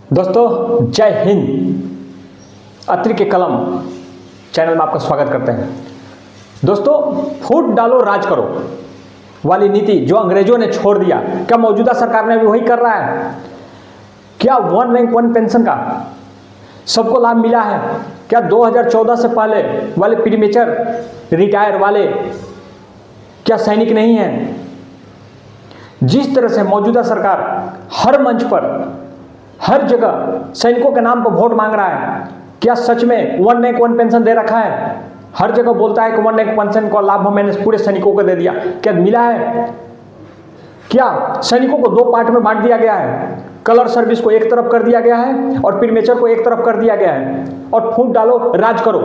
दोस्तों जय हिंद। अत्रि के कलम चैनल में आपका स्वागत करते हैं। दोस्तों, फूट डालो राज करो वाली नीति जो अंग्रेजों ने छोड़ दिया, क्या मौजूदा सरकार ने भी वही कर रहा है? क्या वन रैंक वन पेंशन का सबको लाभ मिला है? क्या 2014 से पहले वाले प्रीमेचर रिटायर वाले क्या सैनिक नहीं हैं? जिस तरह से मौजूदा सरकार हर मंच पर हर जगह सैनिकों के नाम पर वोट मांग रहा है, क्या सच में वन रैंक वन पेंशन दे रखा है? हर जगह बोलता है कि वन रैंक पेंशन का लाभ मैंने पूरे सैनिकों को दे दिया, क्या मिला है? क्या सैनिकों को दो पार्ट में बांट दिया गया है? कलर सर्विस को एक तरफ कर दिया गया है और प्रीमेचर को एक तरफ कर दिया गया है, और फूट डालो राज करो।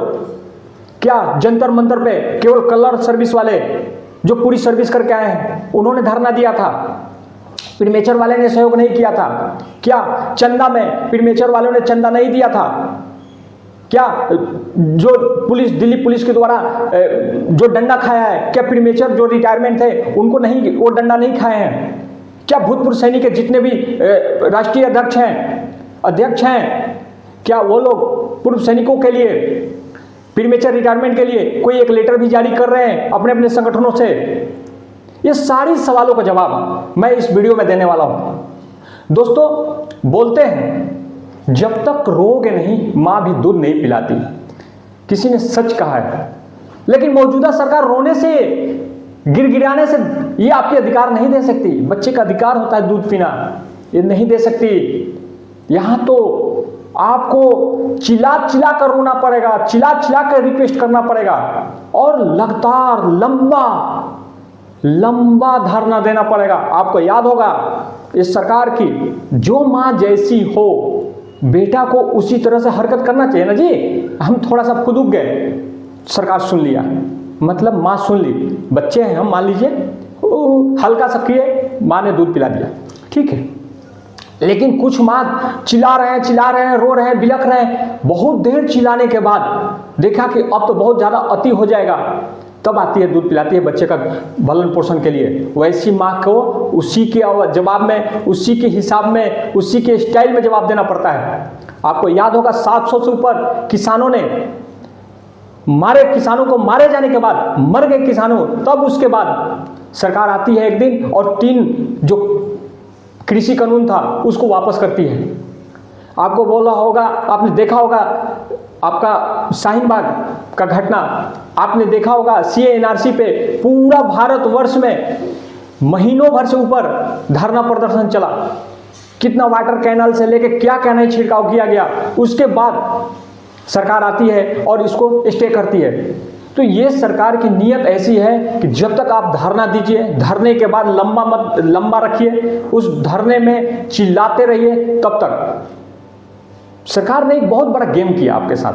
क्या जंतर मंतर पे केवल कलर सर्विस वाले जो पूरी सर्विस करके आए हैं उन्होंने धरना दिया था? प्रीमेचर वाले ने सहयोग नहीं किया था? क्या चंदा में प्रीमेचर वालों ने चंदा नहीं दिया था? क्या जो पुलिस, दिल्ली पुलिस के द्वारा जो डंडा खाया है, क्या प्रीमेचर जो रिटायरमेंट थे उनको नहीं, वो डंडा नहीं खाए हैं? क्या भूतपूर्व सैनिक के जितने भी राष्ट्रीय अध्यक्ष हैं, क्या वो लोग पूर्व सैनिकों के लिए प्रीमेचर रिटायरमेंट के लिए कोई एक लेटर भी जारी कर रहे हैं अपने अपने संगठनों से? ये सारी सवालों का जवाब मैं इस वीडियो में देने वाला हूं। दोस्तों, बोलते हैं जब तक रोगे नहीं मां भी दूध नहीं पिलाती। किसी ने सच कहा है, लेकिन मौजूदा सरकार रोने से, गिड़गिड़ाने से ये आपके अधिकार नहीं दे सकती। बच्चे का अधिकार होता है दूध पीना, ये नहीं दे सकती। यहां तो आपको चिल्ला चिल्ला कर रोना पड़ेगा, चिल्ला चिल्ला कर रिक्वेस्ट करना पड़ेगा, और लगातार लंबा धरना देना पड़ेगा। आपको याद होगा इस सरकार की, जो मां जैसी हो बेटा को उसी तरह से हरकत करना चाहिए ना जी। हम थोड़ा सा खुद उग गए, सरकार सुन लिया, मतलब मां सुन ली, बच्चे हैं हम, मान लीजिए हल्का सा किए, मां ने दूध पिला दिया, ठीक है। लेकिन कुछ मां चिल्ला रहे हैं, रो रहे हैं, बिलख रहे हैं। बहुत देर चिल्लाने के बाद देखा कि अब तो बहुत ज्यादा अति हो जाएगा, तब आती है दूध पिलाती है बच्चे का भरण पोषण के लिए। वैसी माँ को उसी के जवाब में, उसी के हिसाब में, उसी के स्टाइल में जवाब देना पड़ता है। आपको याद होगा 700 से ऊपर किसानों ने मारे, किसानों को मारे जाने के बाद मर गए किसानों, तब उसके बाद सरकार आती है एक दिन और 3 जो कृषि कानून था उसको वापस करती है। आपको बोला होगा, आपने देखा होगा, आपका शाहीन बाग का घटना आपने देखा होगा, सीए एनआरसी पे पूरा भारतवर्ष में महीनों भर से ऊपर धरना प्रदर्शन चला। कितना वाटर कैनल से लेके क्या क्या नहीं छिड़काव किया गया। उसके बाद सरकार आती है और इसको स्टे करती है। तो ये सरकार की नीयत ऐसी है कि जब तक आप धरना दीजिए, धरने के बाद लंबा रखिए, उस धरने में चिल्लाते रहिए, तब तक। सरकार ने एक बहुत बड़ा गेम किया आपके साथ,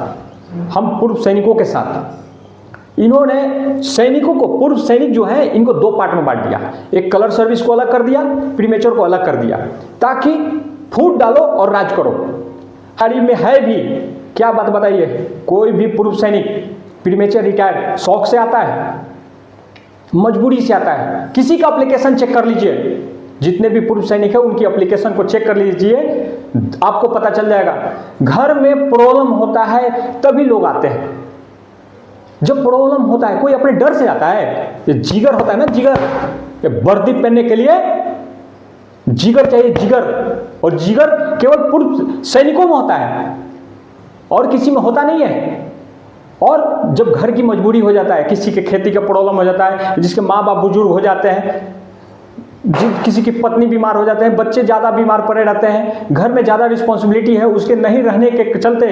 हम पूर्व सैनिकों के साथ। इन्होंने सैनिकों को, पूर्व सैनिक जो है, इनको 2 पार्ट में बांट दिया। एक कलर सर्विस को अलग कर दिया, प्रीमेचर को अलग कर दिया, ताकि फूट डालो और राज करो। हाल में है भी, क्या बात बताइए, कोई भी पूर्व सैनिक प्रीमेचर रिटायर शौक से आता है, मजबूरी से आता है? किसी का एप्लीकेशन चेक कर लीजिए, जितने भी पूर्व सैनिक है उनकी एप्लीकेशन को चेक कर लीजिए, आपको पता चल जाएगा। घर में प्रॉब्लम होता है तभी लोग आते हैं। जब प्रॉब्लम होता है, कोई अपने डर से आता है। ये जिगर होता है ना, जिगर, वर्दी पहनने के लिए जिगर चाहिए, जिगर। और जिगर केवल पूर्व सैनिकों में होता है और किसी में होता नहीं है। और जब घर की मजबूरी हो जाता है, किसी के खेती का प्रॉब्लम हो जाता है, जिसके माँ बाप बुजुर्ग हो जाते हैं, किसी की पत्नी बीमार हो जाते हैं, बच्चे ज़्यादा बीमार पड़े रहते हैं, घर में ज़्यादा रिस्पॉन्सिबिलिटी है, उसके नहीं रहने के चलते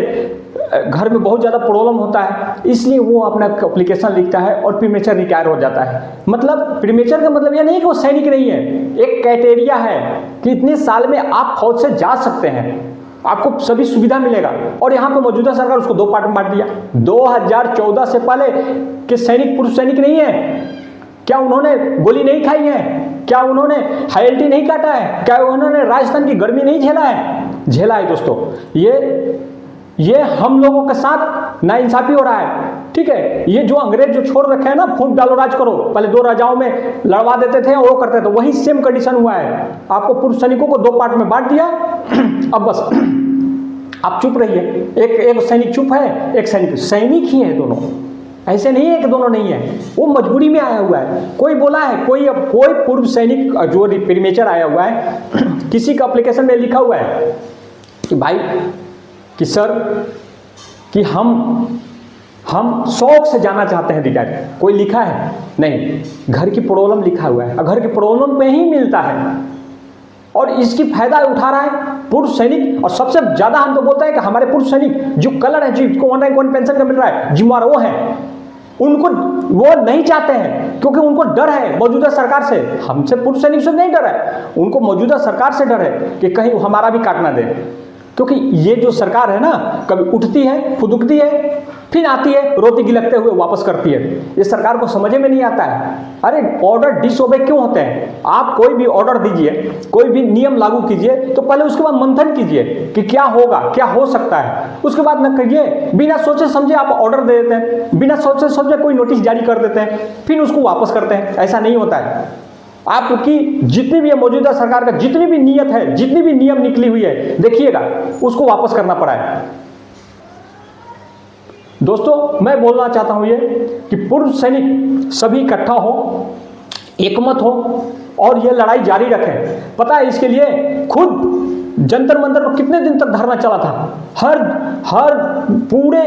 घर में बहुत ज़्यादा प्रॉब्लम होता है, इसलिए वो अपना एप्लीकेशन लिखता है और प्रीमेचर रिटायर हो जाता है। मतलब प्रीमेचर का मतलब यह नहीं कि वो सैनिक नहीं है, एक क्राइटेरिया है कि इतने साल में आप फौज से जा सकते हैं, आपको सभी सुविधा मिलेगा। और यहाँ पर मौजूदा सरकार उसको 2 पार्ट में बांट दिया। 2014 से पहले के सैनिक पूर्व सैनिक नहीं है? क्या उन्होंने गोली नहीं खाई है? क्या उन्होंने हाईएलटी नहीं काटा है? क्या उन्होंने राजस्थान की गर्मी नहीं झेला है? झेला है दोस्तों। ये ये हम लोगों के साथ नाइंसाफी हो रहा है। ठीक है, ये जो अंग्रेज जो छोड़ रखे हैं ना, फूट डालो राज करो, पहले 2 राजाओं में लड़वा देते थे और वो करते थे, वही सेम कंडीशन हुआ है। आपको पूर्व सैनिकों को 2 पार्ट में बांट दिया, अब बस आप चुप रहिए। एक सैनिक चुप है, एक सैनिक ही है दोनों, ऐसे नहीं है कि दोनों नहीं है, वो मजबूरी में आया हुआ है। कोई बोला है, कोई पूर्व सैनिक जो प्रीमेचर आया हुआ है, किसी का एप्लीकेशन में लिखा हुआ है कि भाई कि सर कि हम शौक से जाना चाहते हैं रिटायर। कोई लिखा है? नहीं, घर की प्रॉब्लम लिखा हुआ है, घर की प्रॉब्लम पे ही मिलता है और इसकी फायदा उठा रहा है पूर्व सैनिक। और सबसे ज्यादा हम तो बोलते हैं कि हमारे पूर्व सैनिक जो कलर है, जिसको 1 रैंक 1 पेंशन का मिल रहा है, जिम्मेवार वो हैं, उनको वो नहीं चाहते हैं क्योंकि उनको डर है मौजूदा सरकार से। हमसे पूर्व सैनिक से नहीं डर है, उनको मौजूदा सरकार से डर है कि कहीं हमारा भी काटना दे। क्योंकि ये जो सरकार है ना, कभी उठती है, फुदकती है, फिर आती है, रोती गिलकते हुए वापस करती है। ये सरकार को समझ में नहीं आता है। अरे ऑर्डर डिसओबे क्यों होते हैं? आप कोई भी ऑर्डर दीजिए, कोई भी नियम लागू कीजिए तो पहले उसके बाद मंथन कीजिए कि क्या होगा, क्या हो सकता है, उसके बाद न करिए। बिना सोचे समझे आप ऑर्डर दे देते हैं, बिना सोचे समझे कोई नोटिस जारी कर देते हैं, फिर उसको वापस करते हैं। ऐसा नहीं होता है। आपकी जितनी भी मौजूदा सरकार का जितनी भी नीयत है, जितनी भी नियम निकली हुई है, देखिएगा उसको वापस करना पड़ा है। दोस्तों मैं बोलना चाहता हूं ये कि पूर्व सैनिक सभी इकट्ठा हो, एकमत हो और ये लड़ाई जारी रखें। पता है इसके लिए खुद जंतर मंतर पर कितने दिन तक धरना चला था। हर पूरे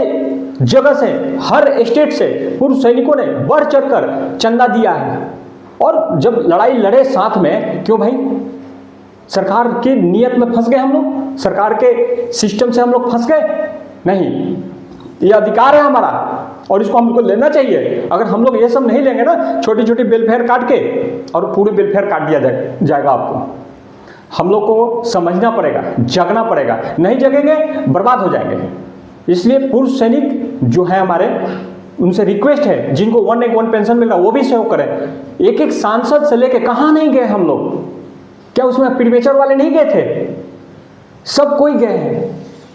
जगह से, हर स्टेट से पूर्व सैनिकों ने बढ़ चढ़कर चंदा दिया है। और जब लड़ाई लड़े साथ में, क्यों भाई? सरकार की नीयत में फंस गए हम लोग, सरकार के सिस्टम से हम लोग फंस गए? नहीं, ये अधिकार है हमारा और इसको हमको लेना चाहिए। अगर हम लोग ये सब नहीं लेंगे ना, छोटी छोटी वेलफेयर काट के, और पूरी वेलफेयर काट दिया जाएगा आपको। हम लोग को समझना पड़ेगा, जगना पड़ेगा, नहीं जगेंगे बर्बाद हो जाएंगे। इसलिए पूर्व सैनिक जो है हमारे, उनसे रिक्वेस्ट है, जिनको 1 रैंक 1 पेंशन मिल रहा है वो भी सहयोग करें। एक सांसद से लेके कहाँ नहीं गए हम लोग? क्या उसमें प्रीमेचर वाले नहीं गए थे? सब कोई गए हैं,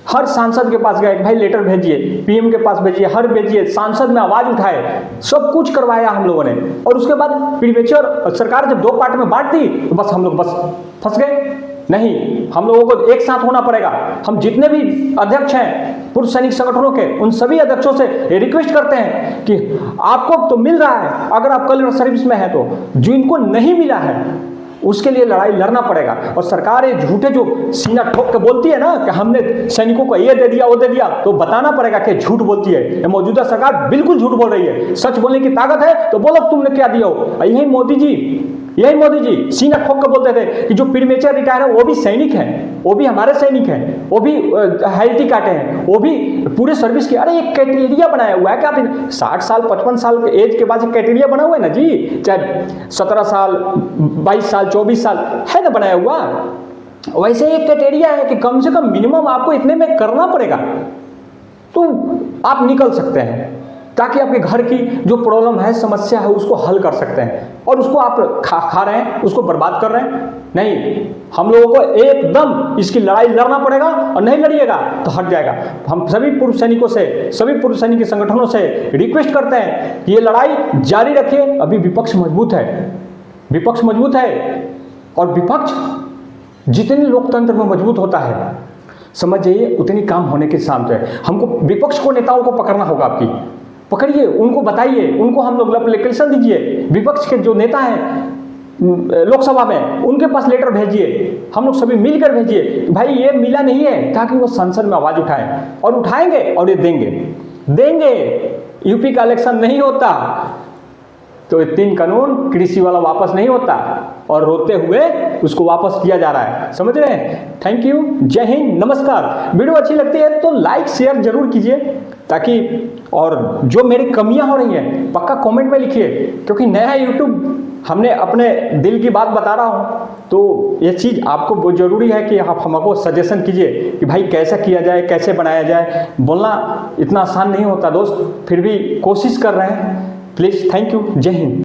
हर सांसद के पास गए, भाई लेटर भेजिए, पीएम के पास भेजिए, हर भेजिए, सांसद में आवाज उठाए, सब कुछ करवाया हम लोगों ने। और उसके बाद प्रीमेचर सरकार जब 2 पार्ट में बांट दी तो बस हम लोग बस फंस गए। नहीं, हम लोगों को एक साथ होना पड़ेगा। हम जितने भी अध्यक्ष हैं पूर्व सैनिक संगठनों के, उन सभी अध्यक्षों से रिक्वेस्ट करते हैं कि आपको तो मिल रहा है, अगर आप कल सर्विस में है तो, जो इनको नहीं मिला है उसके लिए लड़ाई लड़ना पड़ेगा। और सरकार ये झूठे जो सीना ठोक के बोलती है ना कि हमने सैनिकों को ये दे दिया वो दे दिया, तो बताना पड़ेगा कि झूठ बोलती है। ये मौजूदा सरकार बिल्कुल झूठ बोल रही है। सच बोलने की ताकत है तो बोलो तुमने क्या दिया हो। यही मोदी जी सीना ठोक के बोलते थे कि जो प्रीमेचर रिटायर है वो भी सैनिक हैं, वो भी हमारे सैनिक हैं, वो भी हेल्थी काटे हैं, वो भी पूरे सर्विस के। अरे एक क्राइटेरिया बनाया हुआ है कि आप 60 साल 55 साल के एज के बाद क्राइटेरिया बना हुआ है ना जी, चाहे 17 साल 22 साल 24 साल है ना बनाया हुआ। वैसे एक क्राइटेरिया है कि कम से कम मिनिमम आपको इतने में करना पड़ेगा तो आप निकल सकते हैं, ताकि आपके घर की जो प्रॉब्लम है, समस्या है, उसको हल कर सकते हैं। और उसको आप खा रहे हैं, उसको बर्बाद कर रहे हैं। नहीं, हम लोगों को एकदम इसकी लड़ाई लड़ना पड़ेगा और नहीं लड़िएगा तो हट जाएगा। हम सभी पूर्व सैनिकों से, सभी पूर्व सैनिक संगठनों से रिक्वेस्ट करते हैं कि ये लड़ाई जारी रखिए। अभी विपक्ष मजबूत है, विपक्ष मजबूत है, और विपक्ष जितने लोकतंत्र में मजबूत होता है, समझ जाइए उतनी काम होने के साथ है। हमको विपक्ष को, नेताओं को पकड़ना होगा। आपकी पकड़िए, उनको बताइए, उनको हम लोग एप्लीकेशन दीजिए। विपक्ष के जो नेता हैं लोकसभा में, उनके पास लेटर भेजिए, हम लोग सभी मिलकर भेजिए भाई ये मिला नहीं है, ताकि वो संसद में आवाज उठाएं, और उठाएंगे और ये देंगे। यूपी का इलेक्शन नहीं होता तो ये 3 कानून कृषि वाला वापस नहीं होता, और रोते हुए उसको वापस किया जा रहा है। समझ रहे हैं? थैंक यू, जय हिंद, नमस्कार। वीडियो अच्छी लगती है तो लाइक शेयर जरूर कीजिए, ताकि, और जो मेरी कमियां हो रही हैं पक्का कमेंट में लिखिए, क्योंकि नया यूट्यूब, हमने अपने दिल की बात बता रहा हूं, तो ये चीज़ आपको बहुत ज़रूरी है कि आप हमको सजेशन कीजिए कि भाई कैसा किया जाए, कैसे बनाया जाए। बोलना इतना आसान नहीं होता दोस्त, फिर भी कोशिश कर रहे हैं। प्लीज़, थैंक यू, जय हिंद।